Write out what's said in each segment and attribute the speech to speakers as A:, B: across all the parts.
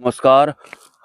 A: नमस्कार।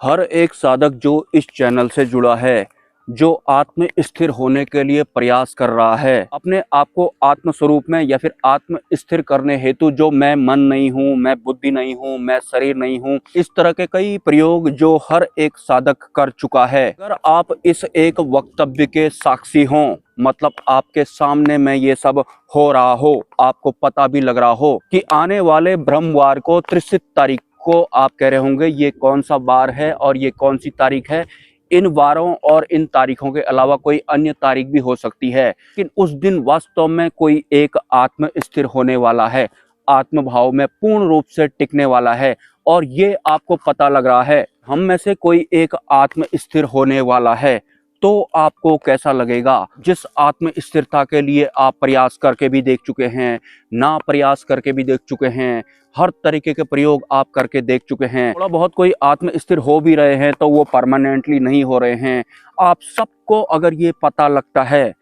A: हर एक साधक जो इस चैनल से जुड़ा है, जो आत्म स्थिर होने के लिए प्रयास कर रहा है, अपने आप को आत्म स्वरूप में या फिर आत्म स्थिर करने हेतु जो मैं मन नहीं हूँ, मैं बुद्धि नहीं हूँ, मैं शरीर नहीं हूँ, इस तरह के कई प्रयोग जो हर एक साधक कर चुका है। अगर आप इस एक वक्तव्य के साक्षी हों, मतलब आपके सामने में ये सब हो रहा हो, आपको पता भी लग रहा हो कि आने वाले ब्रह्मवार को 30 तारीख को आप कह रहे होंगे ये कौन सा वार है और ये कौन सी तारीख है। इन वारों और इन तारीखों के अलावा कोई अन्य तारीख भी हो सकती है, लेकिन उस दिन वास्तव में कोई एक आत्म स्थिर होने वाला है, आत्म भाव में पूर्ण रूप से टिकने वाला है और ये आपको पता लग रहा है। हम में से कोई एक आत्म स्थिर होने वाला है, तो आपको कैसा लगेगा? जिस आत्म स्थिरता के लिए आप प्रयास करके भी देख चुके हैं, ना प्रयास करके भी देख चुके हैं, हर तरीके के प्रयोग आप करके देख चुके हैं, थोड़ा बहुत कोई आत्म स्थिर हो भी रहे हैं तो वो परमानेंटली नहीं हो रहे हैं। आप सबको अगर ये पता लगता है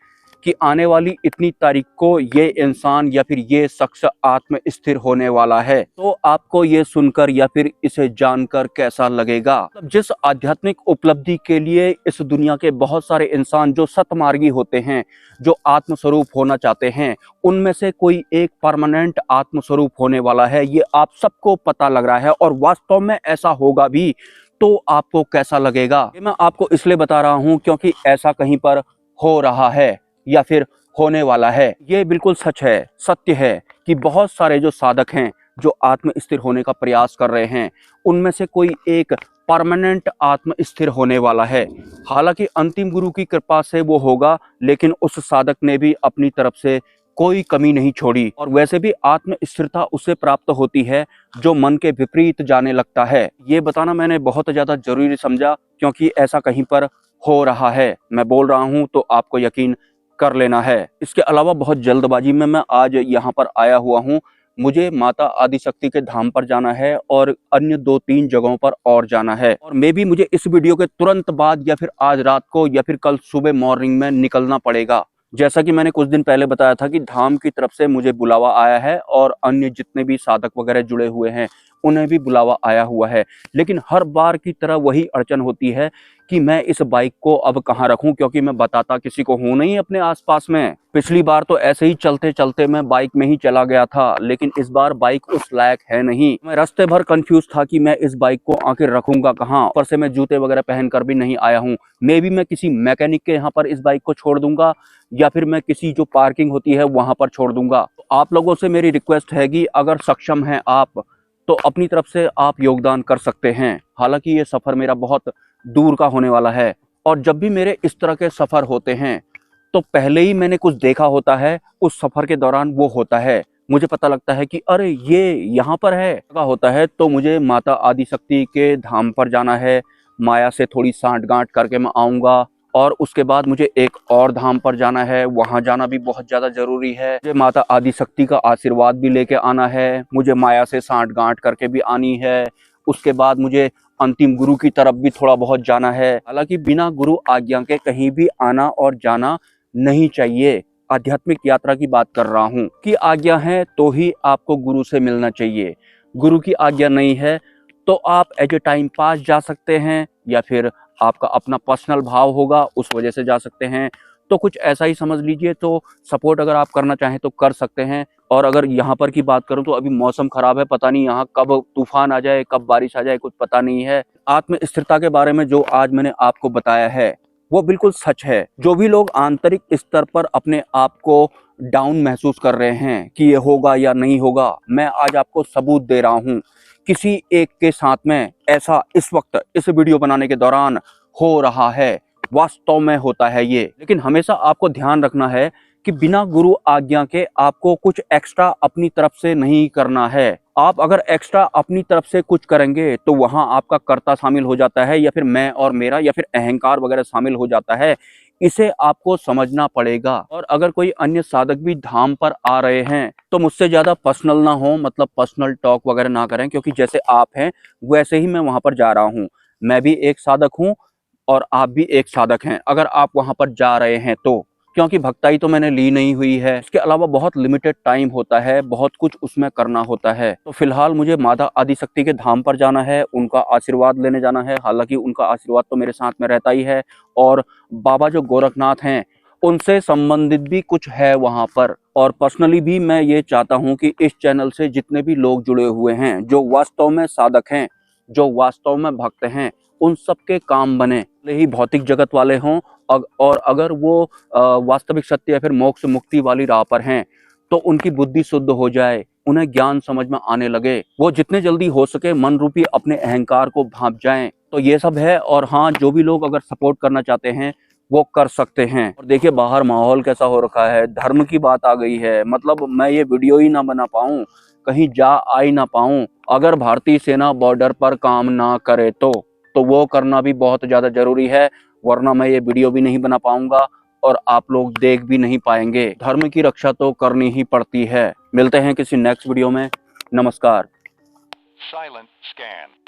A: कि आने वाली इतनी तारीख को ये इंसान या फिर ये शख्स आत्म स्थिर होने वाला है, तो आपको ये सुनकर या फिर इसे जानकर कैसा लगेगा? जिस आध्यात्मिक उपलब्धि के लिए इस दुनिया के बहुत सारे इंसान जो सतमार्गी होते हैं, जो आत्मस्वरूप होना चाहते हैं, उनमें से कोई एक परमानेंट आत्मस्वरूप होने वाला है, ये आप सबको पता लग रहा है और वास्तव में ऐसा होगा भी, तो आपको कैसा लगेगा? ये मैं आपको इसलिए बता रहा हूं क्योंकि ऐसा कहीं पर हो रहा है या फिर होने वाला है। ये बिल्कुल सच है, सत्य है कि बहुत सारे जो साधक हैं, जो आत्म स्थिर होने का प्रयास कर रहे हैं, उनमें से कोई एक परमानेंट आत्म स्थिर होने वाला है। हालांकि अंतिम गुरु की कृपा से वो होगा, लेकिन उस साधक ने भी अपनी तरफ से कोई कमी नहीं छोड़ी। और वैसे भी आत्म स्थिरता उससे प्राप्त होती है जो मन के विपरीत जाने लगता है। ये बताना मैंने बहुत ज्यादा जरूरी समझा क्योंकि ऐसा कहीं पर हो रहा है। मैं बोल रहा हूँ तो आपको यकीन कर लेना है। इसके अलावा बहुत जल्दबाजी में मैं आज यहाँ पर आया हुआ हूँ। मुझे माता आदिशक्ति के धाम पर जाना है और अन्य 2-3 जगहों पर और जाना है, और मे भी मुझे इस वीडियो के तुरंत बाद या फिर आज रात को या फिर कल सुबह मॉर्निंग में निकलना पड़ेगा। जैसा कि मैंने कुछ दिन पहले बताया था कि धाम की तरफ से मुझे बुलावा आया है और अन्य जितने भी साधक वगैरह जुड़े हुए हैं उन्हें भी बुलावा आया हुआ है। लेकिन हर बार की तरह वही अड़चन होती है कि मैं इस बाइक को अब कहाँ रखूं, क्योंकि मैं बताता किसी को हूं नहीं अपने आसपास में। पिछली बार तो ऐसे ही चलते चलते मैं बाइक में ही चला गया था, लेकिन इस बार बाइक उस लायक है नहीं। मैं रास्ते भर कंफ्यूज था कि मैं इस बाइक को आखिर रखूंगा कहाँ। ऊपर से मैं जूते वगैरह पहन कर भी नहीं आया हूँ। मे भी मैं किसी मैकेनिक के यहाँ पर इस बाइक को छोड़ दूंगा या फिर मैं किसी जो पार्किंग होती है वहां पर छोड़ दूंगा। तो आप लोगों से मेरी रिक्वेस्ट है कि अगर सक्षम हैं आप तो अपनी तरफ से आप योगदान कर सकते हैं। हालांकि ये सफर मेरा बहुत दूर का होने वाला है और जब भी मेरे इस तरह के सफर होते हैं तो पहले ही मैंने कुछ देखा होता है, उस सफर के दौरान वो होता है। मुझे पता लगता है कि अरे ये यहाँ पर है का होता है, तो मुझे माता आदिशक्ति के धाम पर जाना है। माया से थोड़ी सांठ-गांठ करके मैं आऊँगा और उसके बाद मुझे एक और धाम पर जाना है, वहाँ जाना भी बहुत ज़्यादा ज़रूरी है। मुझे माता आदिशक्ति का आशीर्वाद भी लेके आना है, मुझे माया से सांठ-गांठ करके भी आनी है। उसके बाद मुझे अंतिम गुरु की तरफ भी थोड़ा बहुत जाना है। हालांकि बिना गुरु आज्ञा के कहीं भी आना और जाना नहीं चाहिए। आध्यात्मिक यात्रा की बात कर रहा हूँ कि आज्ञा है तो ही आपको गुरु से मिलना चाहिए। गुरु की आज्ञा नहीं है तो आप एज ए टाइम पास जा सकते हैं या फिर आपका अपना पर्सनल भाव होगा उस वजह से जा सकते हैं। तो कुछ ऐसा ही समझ लीजिए। तो सपोर्ट अगर आप करना चाहें तो कर सकते हैं। और अगर यहाँ पर की बात करूं तो अभी मौसम खराब है, पता नहीं यहाँ कब तूफान आ जाए, कब बारिश आ जाए, कुछ पता नहीं है। आत्म स्थिरता के बारे में जो आज मैंने आपको बताया है वो बिल्कुल सच है। जो भी लोग आंतरिक स्तर पर अपने आप को डाउन महसूस कर रहे हैं कि ये होगा या नहीं होगा, मैं आज आपको सबूत दे रहा हूँ। किसी एक के साथ में ऐसा इस वक्त इस वीडियो बनाने के दौरान हो रहा है, वास्तव में होता है ये। लेकिन हमेशा आपको ध्यान रखना है कि बिना गुरु आज्ञा के आपको कुछ एक्स्ट्रा अपनी तरफ से नहीं करना है। आप अगर एक्स्ट्रा अपनी तरफ से कुछ करेंगे तो वहां आपका कर्ता शामिल हो जाता है या फिर मैं और मेरा या फिर अहंकार वगैरह शामिल हो जाता है। इसे आपको समझना पड़ेगा। और अगर कोई अन्य साधक भी धाम पर आ रहे हैं तो मुझसे ज्यादा पर्सनल ना हो, मतलब पर्सनल टॉक वगैरह ना करें, क्योंकि जैसे आप हैं वैसे ही मैं वहां पर जा रहा हूँ। मैं भी एक साधक हूँ और आप भी एक साधक हैं। अगर आप वहां पर जा रहे हैं तो क्योंकि भक्ताई तो मैंने ली नहीं हुई है। इसके अलावा बहुत लिमिटेड टाइम होता है, बहुत कुछ उसमें करना होता है। तो फिलहाल मुझे माता आदिशक्ति के धाम पर जाना है, उनका आशीर्वाद लेने जाना है। हालांकि उनका आशीर्वाद तो मेरे साथ में रहता ही है, और बाबा जो गोरखनाथ हैं उनसे संबंधित भी कुछ है वहां पर। और पर्सनली भी मैं ये चाहता हूं कि इस चैनल से जितने भी लोग जुड़े हुए हैं, जो वास्तव में साधक हैं, जो वास्तव में भक्त हैं, उन सबके काम बने, भले ही भौतिक जगत वाले हों, और अगर वो वास्तविक सत्य या फिर मोक्ष मुक्ति वाली राह पर हैं, तो उनकी बुद्धि शुद्ध हो जाए, उन्हें ज्ञान समझ में आने लगे, वो जितने जल्दी हो सके मन रूपी अपने अहंकार को भांप जाएं। तो ये सब है। और हाँ, जो भी लोग अगर सपोर्ट करना चाहते हैं वो कर सकते हैं। और देखिए बाहर माहौल कैसा हो रखा है, धर्म की बात आ गई है। मतलब मैं ये वीडियो ही ना बना पाऊं, कहीं जा आ ही ना पाऊं, अगर भारतीय सेना बॉर्डर पर काम ना करे तो वो करना भी बहुत ज्यादा जरूरी है, वरना मैं ये वीडियो भी नहीं बना पाऊंगा और आप लोग देख भी नहीं पाएंगे। धर्म की रक्षा तो करनी ही पड़ती है। मिलते हैं किसी नेक्स्ट वीडियो में। नमस्कार।
B: Silent scan.